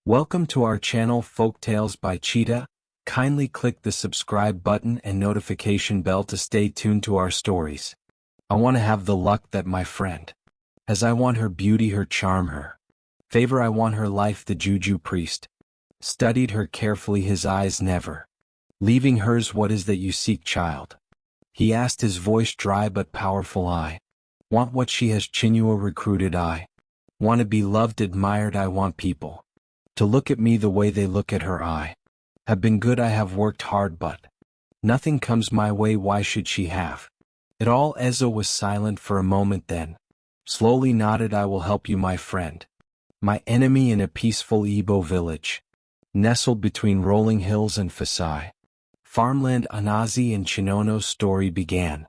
Welcome to our channel Folktales by Cheetah. Kindly click the subscribe button and notification bell to stay tuned to our stories. I want to have the luck that my friend has. I want her beauty, her charm, her favor. I want her life. The juju priest studied her carefully, his eyes never leaving hers. What is that you seek, child? He asked, his voice dry but powerful. I want what she has, Chinua recruited. I want to be loved, admired. I want people to look at me the way they look at her. I have been good, I have worked hard, but nothing comes my way. Why should she have it all? Ezo was silent for a moment, then slowly nodded. I will help you, my friend. My enemy. In a peaceful Igbo village, nestled between rolling hills and Fasai farmland, Anazi and Chinono's story began.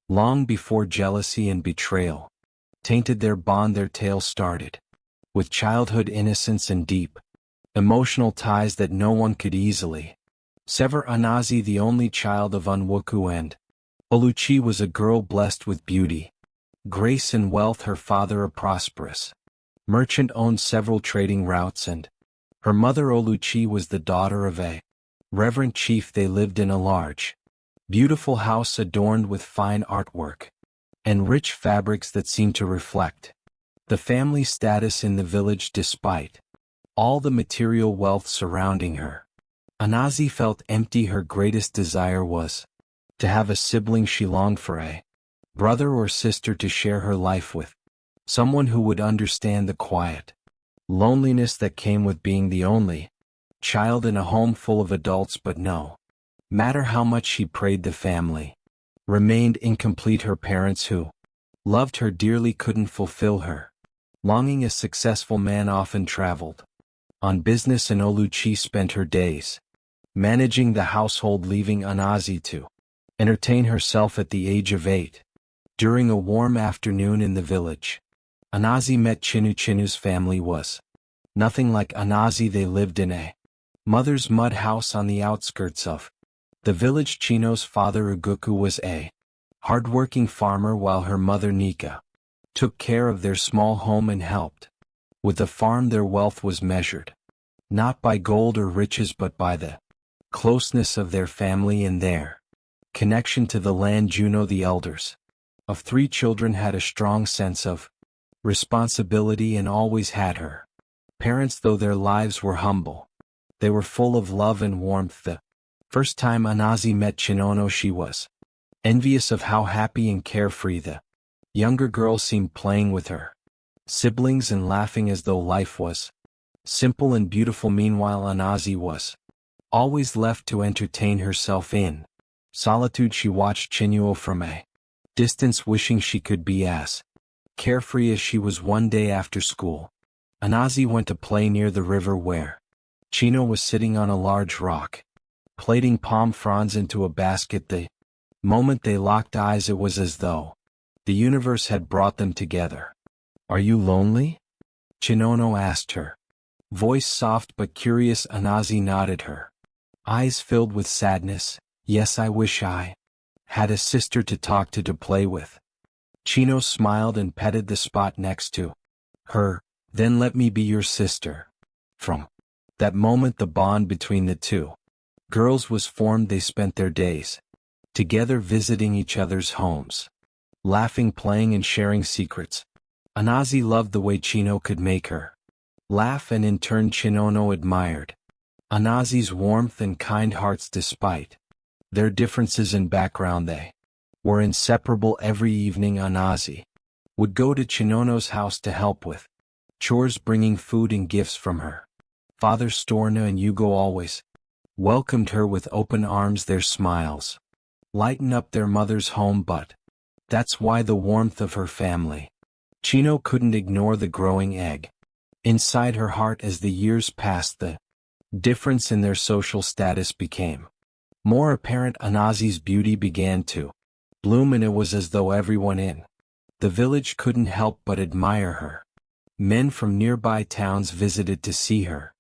Long before jealousy and betrayal tainted their bond, their tale started with childhood innocence and deep emotional ties that no one could easily sever. Anazi, the only child of Unwuku and Oluchi, was a girl blessed with beauty, grace and wealth. Her father, a prosperous merchant, owned several trading routes, and her mother Oluchi was the daughter of a reverend chief. They lived in a large, beautiful house adorned with fine artwork and rich fabrics that seemed to reflect the family status in the village. Despite all the material wealth surrounding her, Anazi felt empty. Her greatest desire was to have a sibling. She longed for a brother or sister to share her life with, someone who would understand the quiet loneliness that came with being the only child in a home full of adults. But no matter how much she prayed, the family remained incomplete. Her parents, who loved her dearly, couldn't fulfill her longing. A successful man often traveled on business, and Oluchi spent her days managing the household, leaving Anazi to entertain herself. At the age of 8, during a warm afternoon in the village, Anazi met Chinu. Chinu's family was nothing like Anazi. They lived in a mother's mud house on the outskirts of the village. Chino's father Uguku was a hard-working farmer, while her mother Nika took care of their small home and helped with the farm. Their wealth was measured not by gold or riches, but by the closeness of their family and their connection to the land. Juno, the elders of 3 children, had a strong sense of responsibility and always had her parents. Though their lives were humble, they were full of love and warmth. The first time Anazi met Chinono, she was envious of how happy and carefree the younger girl seemed, playing with her siblings and laughing as though life was simple and beautiful. Meanwhile, Anazi was always left to entertain herself in solitude. She watched Chinuo from a distance, wishing she could be as carefree as she was. One day after school, Anazi went to play near the river, where Chino was sitting on a large rock, plaiting palm fronds into a basket. The moment they locked eyes, it was as though the universe had brought them together. Are you lonely? Chinono asked her, voice soft but curious. Anazi nodded, her eyes filled with sadness. Yes, I wish I had a sister to talk to play with. Chino smiled and petted the spot next to her. Then let me be your sister. From that moment, the bond between the 2 girls was formed. They spent their days together, visiting each other's homes, laughing, playing, and sharing secrets. Anazi loved the way Chino could make her laugh, and in turn Chinono admired Anazi's warmth and kind hearts. Despite their differences in background, they were inseparable. Every evening Anazi would go to Chinono's house to help with chores, bringing food and gifts from her father. Storna and Yugo always welcomed her with open arms. Their smiles lightened up their mother's home, but that's why the warmth of her family. Chino couldn't ignore the growing egg inside her heart. As the years passed, the difference in their social status became more apparent. Anazi's beauty began to bloom, and it was as though everyone in the village couldn't help but admire her. Men from nearby towns visited to see her,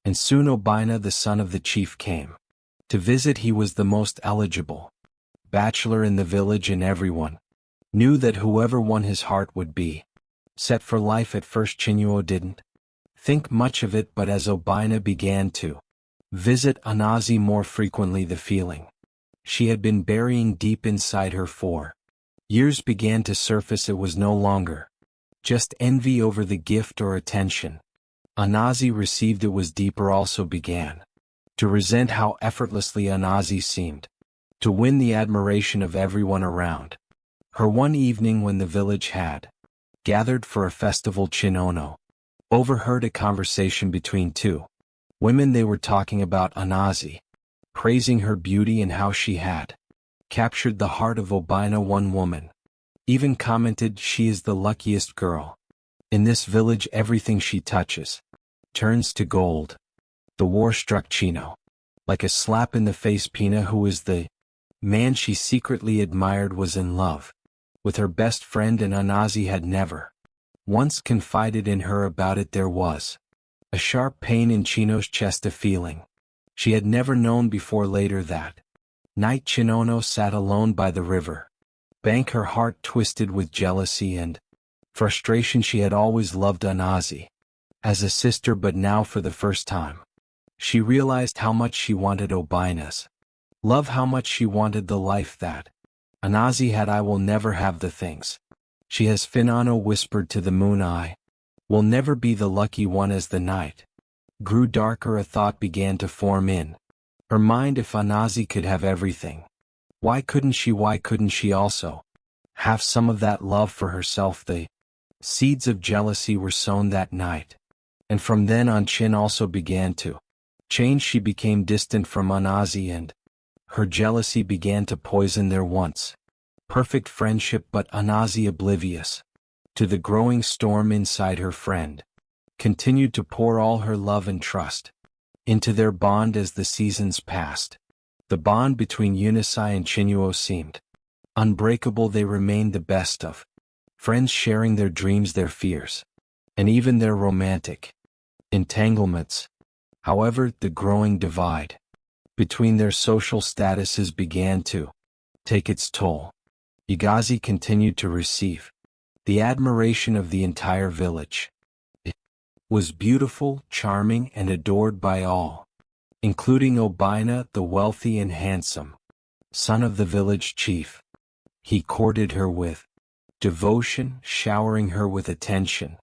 and soon Obina, the son of the chief, came to visit. He was the most eligible bachelor in the village, and everyone knew that whoever won his heart would be set for life. At first Chinuo didn't think much of it, but as Obina began to visit Anazi more frequently, the feeling she had been burying deep inside her for years began to surface. It was no longer just envy over the gift or attention Anazi received. It was deeper. Also began to resent how effortlessly Anazi seemed to win the admiration of everyone around her. One evening when the village had gathered for a festival, Chinono overheard a conversation between two women. They were talking about Anazi, praising her beauty and how she had captured the heart of Obina. One woman even commented, "She is the luckiest girl in this village. Everything she touches turns to gold." The war struck Chino like a slap in the face. Pina, who is the man she secretly admired, was in love with her best friend, and Anazi had never once confided in her about it. There was a sharp pain in Chino's chest, a feeling she had never known before. Later that night, Chinono sat alone by the river bank, her heart twisted with jealousy and frustration. She had always loved Anazi as a sister, but now for the first time she realized how much she wanted Obina's love, how much she wanted the life that Anazi had. "I will never have the things she has," Finano whispered to the moon. "I will never be the lucky one." As the night grew darker, a thought began to form in her mind. If Anazi could have everything, why couldn't she? Why couldn't she also have some of that love for herself? The seeds of jealousy were sown that night, and from then on Chin also began to change. She became distant from Anazi, and her jealousy began to poison their once perfect friendship. But Anazi, oblivious to the growing storm inside her friend, continued to pour all her love and trust into their bond. As the seasons passed, the bond between Unisai and Chinuo seemed unbreakable. They remained the best of friends, sharing their dreams, their fears, and even their romantic entanglements. However, the growing divide between their social statuses began to take its toll. Igazi continued to receive the admiration of the entire village. It was beautiful, charming, and adored by all, including Obina, the wealthy and handsome son of the village chief. He courted her with devotion, showering her with attention,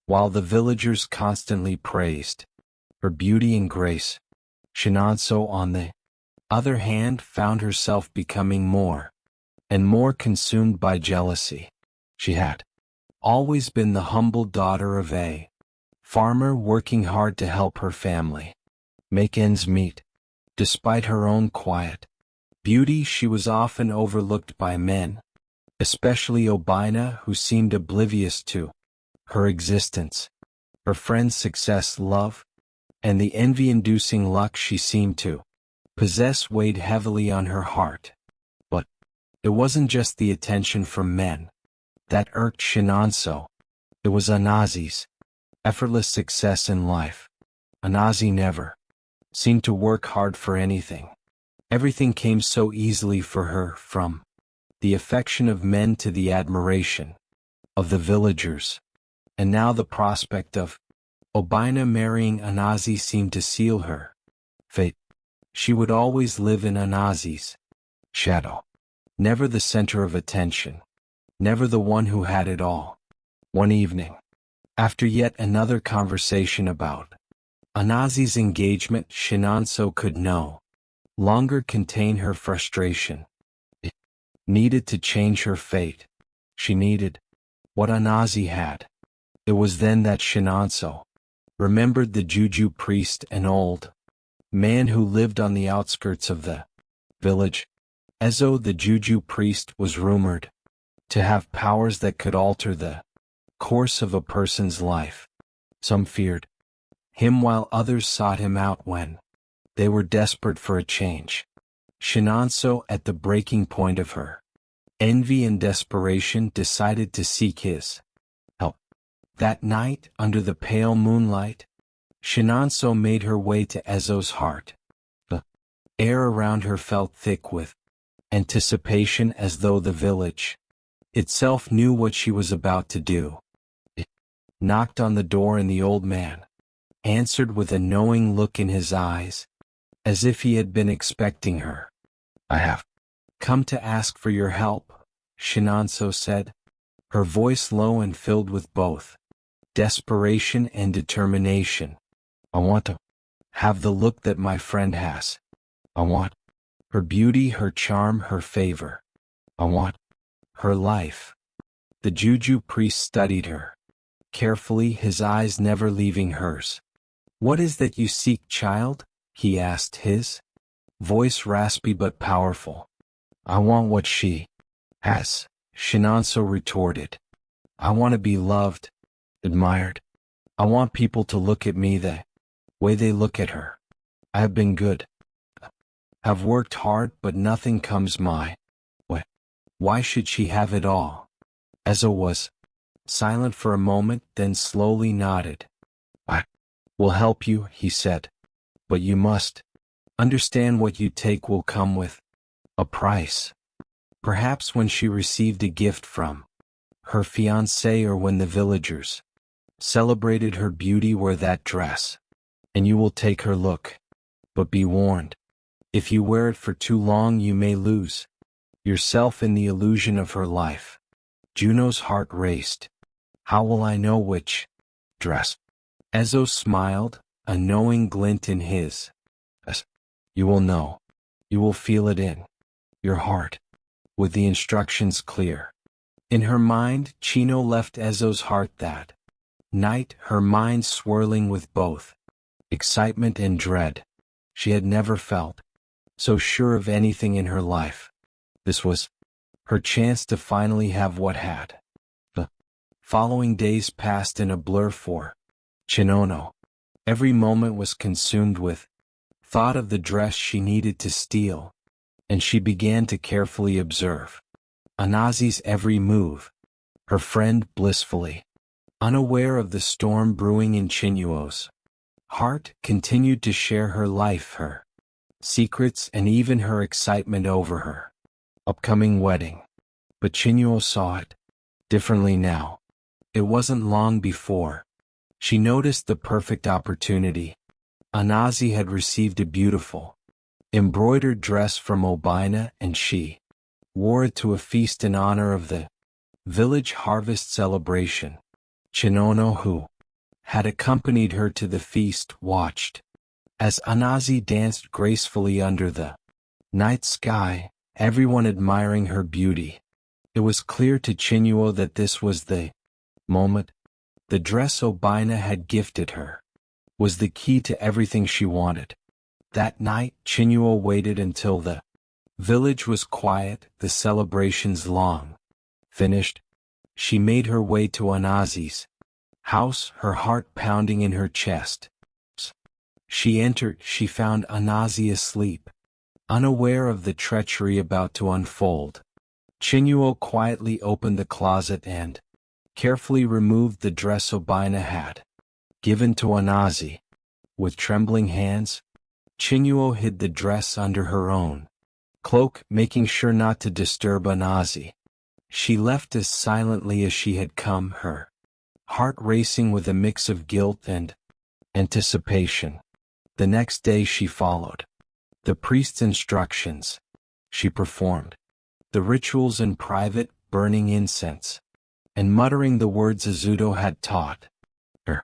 while the villagers constantly praised her beauty and grace. Shinanso, on the other hand, found herself becoming more and more consumed by jealousy. She had always been the humble daughter of a farmer, working hard to help her family make ends meet. Despite her own quiet beauty, she was often overlooked by men, especially Obina, who seemed oblivious to her existence. Her friend's success, love, and the envy-inducing luck she seemed to possess weighed heavily on her heart. But it wasn't just the attention from men that irked Shinanso. It was Anazi's effortless success in life. Anazi never seemed to work hard for anything. Everything came so easily for her, from the affection of men to the admiration of the villagers. And now the prospect of Obina marrying Anazi seemed to seal her fate. She would always live in Anazi's shadow, never the center of attention, never the one who had it all. One evening, after yet another conversation about Anazi's engagement, Shinanso could no longer contain her frustration. It needed to change her fate. She needed what Anazi had. It was then that Shinanso remembered the Juju priest, an old man who lived on the outskirts of the village. Ezo, the Juju priest, was rumored to have powers that could alter the course of a person's life. Some feared him while others sought him out when they were desperate for a change. Shinanso, at the breaking point of her envy and desperation, decided to seek his help. That night, under the pale moonlight, Shinanso made her way to Ezo's heart. The air around her felt thick with anticipation, as though the village itself knew what she was about to do. It knocked on the door, and the old man answered with a knowing look in his eyes, as if he had been expecting her. I have come to ask for your help, Shinonso said, her voice low and filled with both desperation and determination. I want to have the look that my friend has. I want her beauty, her charm, her favor. I want her life. The juju priest studied her carefully, his eyes never leaving hers. What is that you seek, child? He asked, his voice raspy but powerful. I want what she has, Shinonso retorted. I want to be loved, admired. I want people to look at me the way they look at her. I have been good. Have worked hard, but nothing comes my way. Why should she have it all? Ezo was silent for a moment, then slowly nodded. I will help you, he said. But you must understand what you take will come with a price. Perhaps when she received a gift from her fiancé, or when the villagers celebrated her beauty, wear that dress, and you will take her look. But be warned, if you wear it for too long you may lose yourself in the illusion of her life. Juno's heart raced. How will I know which dress? Ezo smiled, a knowing glint in his eyes. You will know. You will feel it in your heart, with the instructions clear. In her mind, Chino left Ezo's heart that night, her mind swirling with both excitement and dread. She had never felt so sure of anything in her life. This was her chance to finally have what had. The following days passed in a blur for Chinono. Every moment was consumed with thought of the dress she needed to steal, and she began to carefully observe Anazi's every move, her friend blissfully unaware of the storm brewing in Chinuo's heart, continued to share her life, her secrets, and even her excitement over her upcoming wedding. But Chinuo saw it differently now. It wasn't long before she noticed the perfect opportunity. Anazi had received a beautiful embroidered dress from Obina, and she wore it to a feast in honor of the village harvest celebration. Chinono, who had accompanied her to the feast, watched as Anazi danced gracefully under the night sky, everyone admiring her beauty. It was clear to Chinuo that this was the moment. The dress Obina had gifted her was the key to everything she wanted. That night, Chinuo waited until the village was quiet, the celebrations long finished. She made her way to Anazi's house, her heart pounding in her chest. She entered. She found Anazi asleep, unaware of the treachery about to unfold. Chinuo quietly opened the closet and carefully removed the dress Obina had given to Anazi. With trembling hands, Chinuo hid the dress under her own cloak, making sure not to disturb Anazi. She left as silently as she had come, her heart racing with a mix of guilt and anticipation. The next day she followed the priest's instructions. She performed the rituals in private, burning incense and muttering the words Azuto had taught her.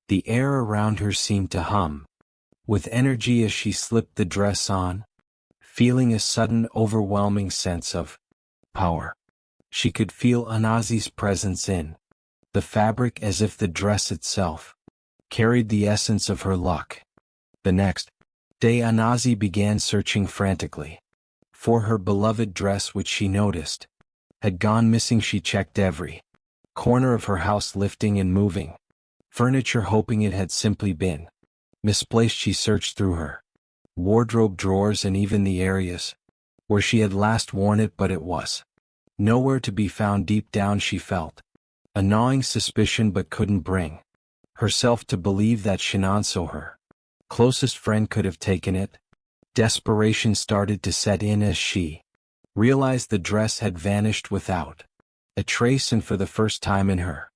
The air around her seemed to hum with energy as she slipped the dress on, feeling a sudden overwhelming sense of power. She could feel Anazi's presence in the fabric, as if the dress itself carried the essence of her luck. The next day Anazi began searching frantically for her beloved dress, which she noticed had gone missing. She checked every corner of her house, lifting and moving furniture, hoping it had simply been misplaced. She searched through her wardrobe drawers and even the areas where she had last worn it, but it was nowhere to be found. Deep down she felt a gnawing suspicion, but couldn't bring herself to believe that Shinonso, her closest friend, could have taken it. Desperation started to set in as she realized the dress had vanished without a trace, and for the first time in her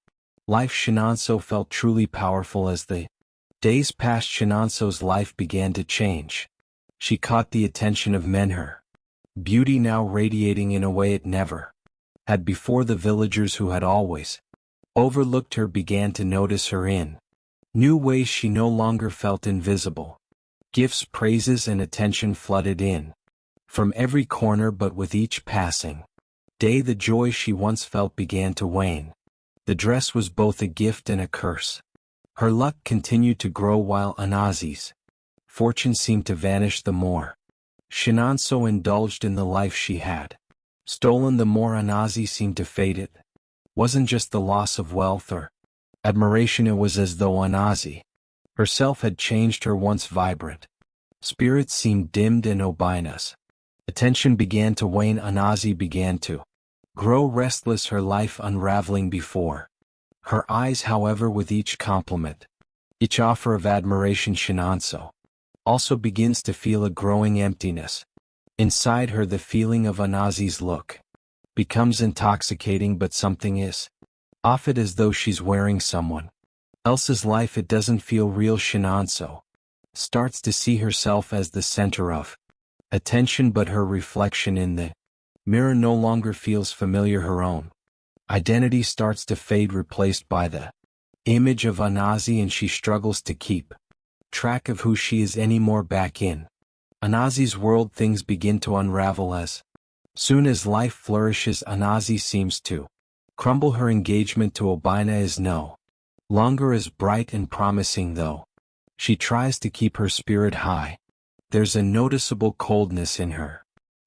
life Shinonso felt truly powerful as the Days past, Shinanso's life began to change. She caught the attention of men, her beauty now radiating in a way it never had before. The villagers who had always overlooked her began to notice her in new ways. She no longer felt invisible. Gifts, praises, and attention flooded in from every corner, but with each passing day the joy she once felt began to wane. The dress was both a gift and a curse. Her luck continued to grow while Anazi's fortune seemed to vanish. The more Shinanso indulged in the life she had stolen, the more Anazi seemed to fade. It wasn't just the loss of wealth or admiration, it was as though Anazi herself had changed. Her once vibrant spirit seemed dimmed, and Obina's attention began to wane. Anazi began to grow restless, her life unraveling before her eyes. However, with each compliment, each offer of admiration, Shinanso also begins to feel a growing emptiness inside her. The feeling of Anazi's look becomes intoxicating, but something is off. It as though she's wearing someone else's life. It doesn't feel real. Shinanso starts to see herself as the center of attention, but her reflection in the mirror no longer feels familiar. Her own identity starts to fade, replaced by the image of Anazi, and she struggles to keep track of who she is anymore. Back in Anazi's world, things begin to unravel. As soon as life flourishes, Anazi seems to crumble. Her engagement to Obina is no longer as bright and promising, though she tries to keep her spirit high. There's a noticeable coldness in her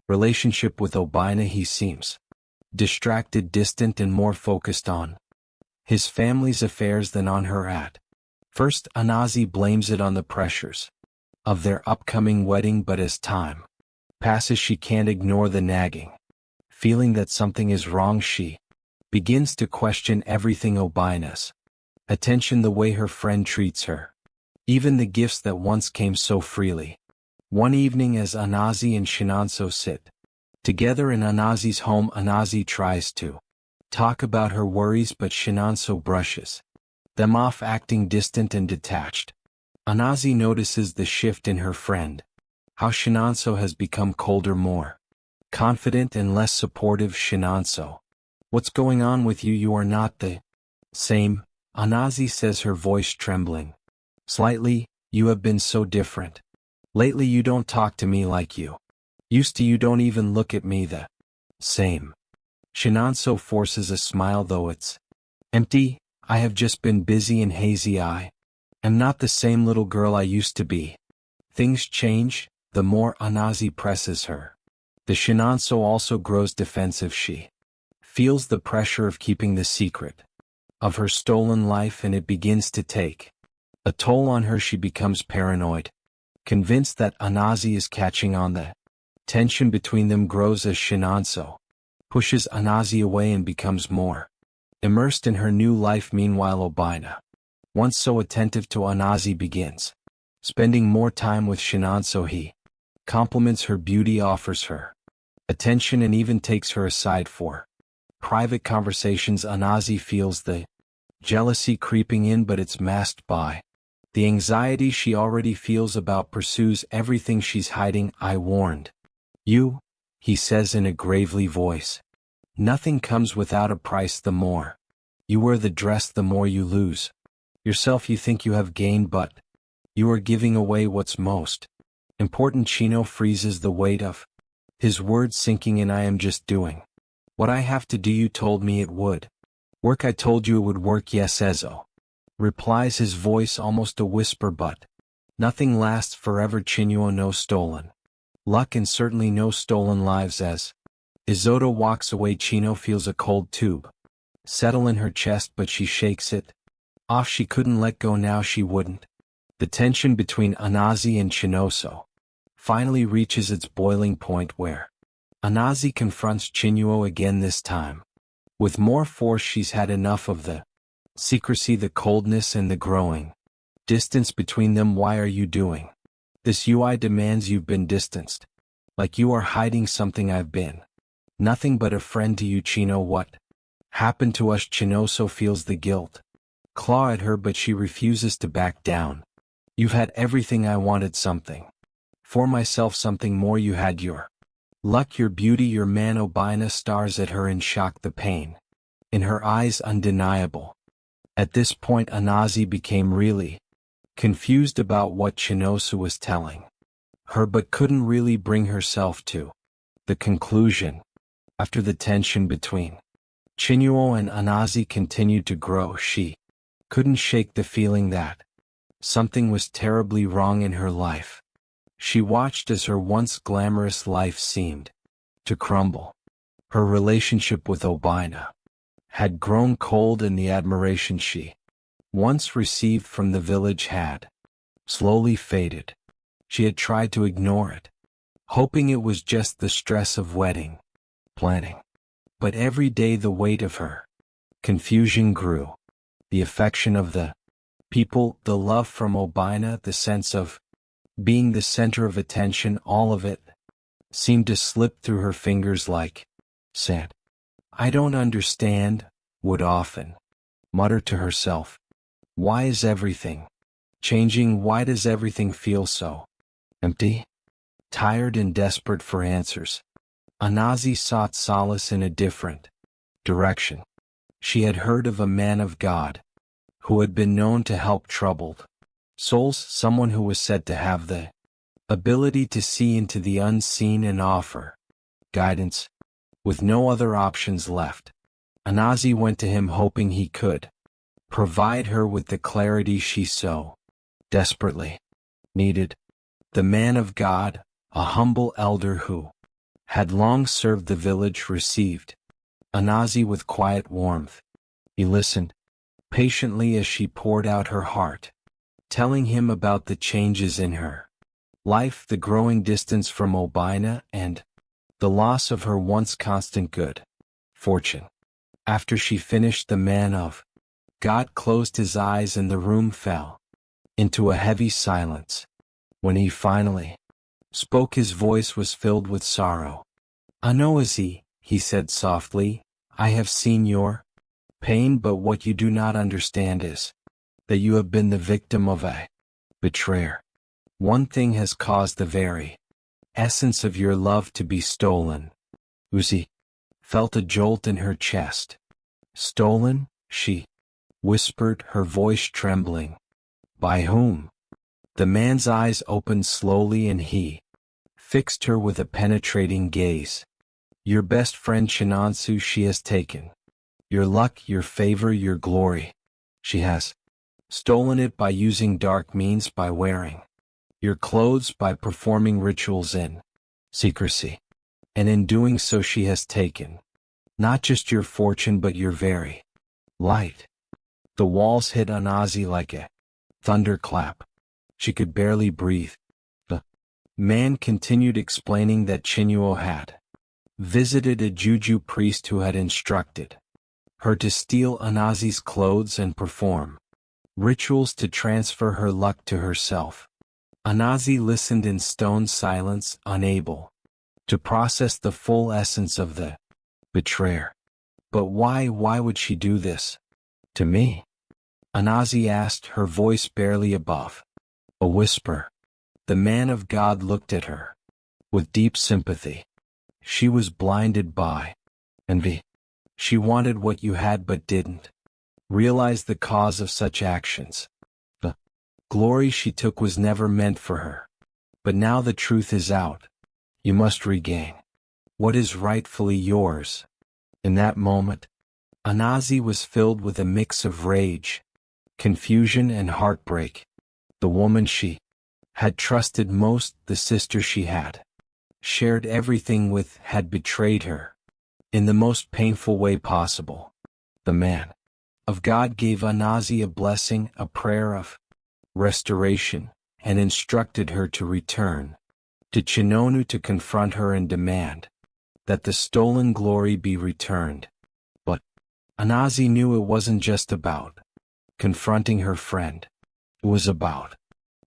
relationship with Obina. He seems distracted, distant, and more focused on his family's affairs than on her. At first, Anazi blames it on the pressures of their upcoming wedding, but as time passes, she can't ignore the nagging feeling that something is wrong. She begins to question everything: Obina's attention, the way her friend treats her, even the gifts that once came so freely. One evening, as Anazi and Shinanso sit together in Anazi's home, Anazi tries to talk about her worries, but Shinanso brushes them off, acting distant and detached. Anazi notices the shift in her friend, how Shinanso has become colder, more confident, and less supportive. Shinanso, what's going on with you? You are not the same, Anazi says, her voice trembling slightly. You have been so different lately. You don't talk to me like you used to. You don't even look at me the same. Shinanso forces a smile, though it's empty. I have just been busy and hazy. I am not the same little girl I used to be. Things change. The more Anazi presses her, the Shinanso also grows defensive. She feels the pressure of keeping the secret of her stolen life, and it begins to take a toll on her. She becomes paranoid, convinced that Anazi is catching on. The tension between them grows as Shinanso pushes Anazi away and becomes more immersed in her new life. Meanwhile, Obina, once so attentive to Anazi, begins spending more time with Shinanso. He compliments her beauty, offers her attention, and even takes her aside for private conversations. Anazi feels the jealousy creeping in, but it's masked by the anxiety she already feels about pursues, everything she's hiding. I warned you, he says in a gravely voice. Nothing comes without a price. The more you wear the dress, the more you lose yourself. You think you have gained, but you are giving away what's most important. Chino freezes, the weight of his words sinking in. I am just doing what I have to do. You told me it would work. I told you it would work. Yes, Ezo replies, his voice almost a whisper, but nothing lasts forever. Chinuo, no stolen luck, and certainly no stolen lives. As Isoto walks away, Chino feels a cold tube settle in her chest, but she shakes it off. She couldn't let go now. She wouldn't. The tension between Anazi and Chinoso finally reaches its boiling point, where Anazi confronts Chinuo again, this time with more force. She's had enough of the secrecy, the coldness, and the growing distance between them. Why are you doing this? I demands. You've been distanced, like you are hiding something. I've been nothing but a friend to you. Chino, what happened to us? Chinoso feels the guilt claw at her, but she refuses to back down. You've had everything I wanted, something. For myself, something more. You had your luck, your beauty, your man. Obina stars at her in shock, the pain in her eyes undeniable. At this point Anazi became really confused about what Chinosu was telling her, but couldn't really bring herself to the conclusion. After the tension between Chinuo and Anazi continued to grow, she couldn't shake the feeling that something was terribly wrong in her life. She watched as her once glamorous life seemed to crumble. Her relationship with Obina had grown cold, and the admiration she once received from the village had slowly faded. She had tried to ignore it, hoping it was just the stress of wedding planning. But every day the weight of her confusion grew. The affection of the people, the love from Obina, the sense of being the center of attention, all of it seemed to slip through her fingers like sand. I don't understand, would often mutter to herself. Why is everything changing? Why does everything feel so empty? Tired and desperate for answers, Anazi sought solace in a different direction. She had heard of a man of God who had been known to help troubled souls, someone who was said to have the ability to see into the unseen and offer guidance. With no other options left, Anazi went to him, hoping he could provide her with the clarity she so desperately needed. The man of God, a humble elder who had long served the village, received Anazi with quiet warmth. He listened patiently as she poured out her heart, telling him about the changes in her life, the growing distance from Obina, and the loss of her once constant good fortune. After she finished, the man of God closed his eyes and the room fell into a heavy silence. When he finally spoke, his voice was filled with sorrow. Anoazi, he said softly, I have seen your pain, but what you do not understand is that you have been the victim of a betrayer. One thing has caused the very essence of your love to be stolen. Uzi felt a jolt in her chest. Stolen? She whispered, her voice trembling. By whom? The man's eyes opened slowly and he fixed her with a penetrating gaze. Your best friend Shinansu. She has taken your luck, your favor, your glory. She has stolen it by using dark means, by wearing your clothes, by performing rituals in secrecy. And in doing so she has taken not just your fortune but your very light. The walls hit Anazi like a thunderclap. She could barely breathe. The man continued, explaining that Chinuo had visited a juju priest who had instructed her to steal Anazi's clothes and perform rituals to transfer her luck to herself. Anazi listened in stone silence, unable to process the full essence of the betrayer. But why would she do this to me? Anazi asked, her voice barely above a whisper. The man of God looked at her with deep sympathy. She was blinded by envy. She wanted what you had but didn't realize the cause of such actions. The glory she took was never meant for her. But now the truth is out. You must regain what is rightfully yours. In that moment, Anazi was filled with a mix of rage, confusion, and heartbreak. The woman she had trusted most, the sister she had shared everything with, had betrayed her in the most painful way possible. The man of God gave Anazi a blessing, a prayer of restoration, and instructed her to return to Chinonu to confront her and demand that the stolen glory be returned. But Anazi knew it wasn't just about confronting her friend. It was about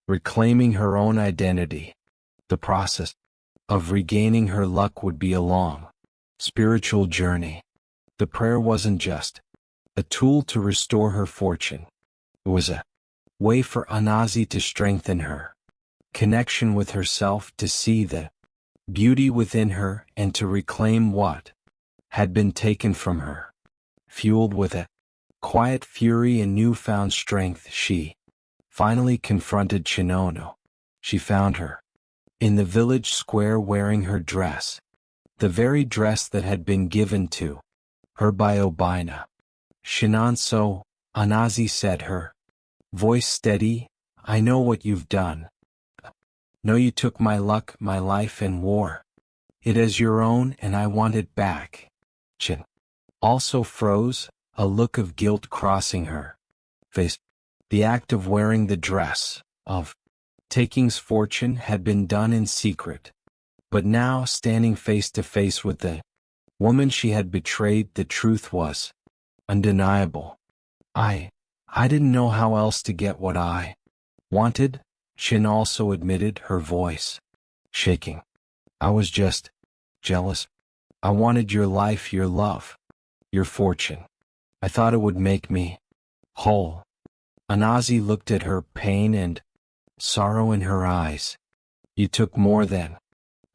reclaiming her own identity. The process of regaining her luck would be a long, spiritual journey. The prayer wasn't just a tool to restore her fortune. It was a way for Anazi to strengthen her connection with herself, to see the beauty within her and to reclaim what had been taken from her. Fueled with a quiet fury and newfound strength, she finally confronted Chinono. She found her in the village square wearing her dress, the very dress that had been given to her by Obina. "Shinonso," Anazi said, her voice steady, "I know what you've done. Know you took my luck, my life, and wore it as your own, and I want it back." Chin also froze, a look of guilt crossing her face. The act of wearing the dress, of taking's fortune, had been done in secret. But now, standing face to face with the woman she had betrayed, the truth was undeniable. I didn't know how else to get what I wanted," Chin also admitted, her voice shaking. "I was just jealous. I wanted your life, your love, your fortune. I thought it would make me whole." Anazi looked at her, pain and sorrow in her eyes. "You took more than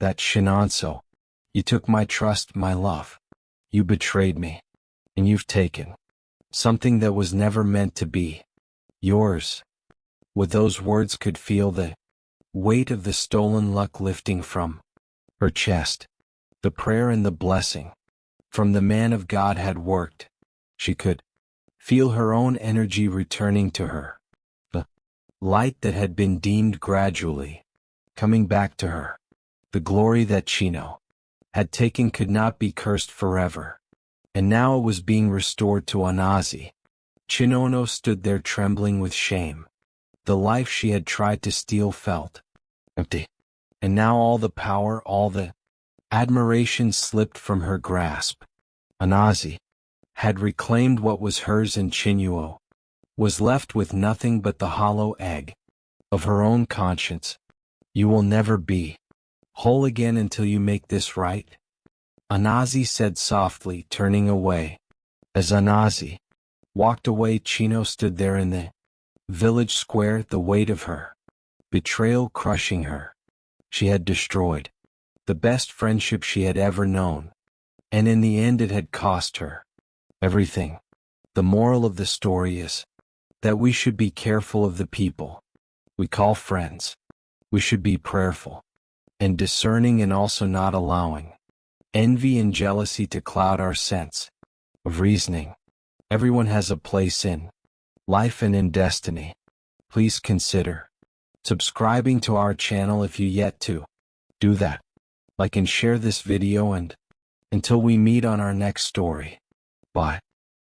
that, Shinonso. You took my trust, my love. You betrayed me. And you've taken something that was never meant to be yours." With those words, could feel the weight of the stolen luck lifting from her chest. The prayer and the blessing from the man of God had worked. She could feel her own energy returning to her. The light that had been dimmed gradually coming back to her. The glory that Chino had taken could not be cursed forever. And now it was being restored to Anazi. Chinono stood there trembling with shame. The life she had tried to steal felt empty. And now all the power, all the admiration slipped from her grasp. Anazi had reclaimed what was hers, and Chinuo was left with nothing but the hollow egg of her own conscience. "You will never be whole again until you make this right," Anazi said softly, turning away. As Anazi walked away, Chino stood there in the village square, the weight of her betrayal crushing her. She had destroyed the best friendship she had ever known, and in the end it had cost her everything. The moral of the story is that we should be careful of the people we call friends. We should be prayerful and discerning, and also not allowing envy and jealousy to cloud our sense of reasoning. Everyone has a place in life and in destiny. Please consider subscribing to our channel if you yet to do that. Like and share this video, and until we meet on our next story. Bye.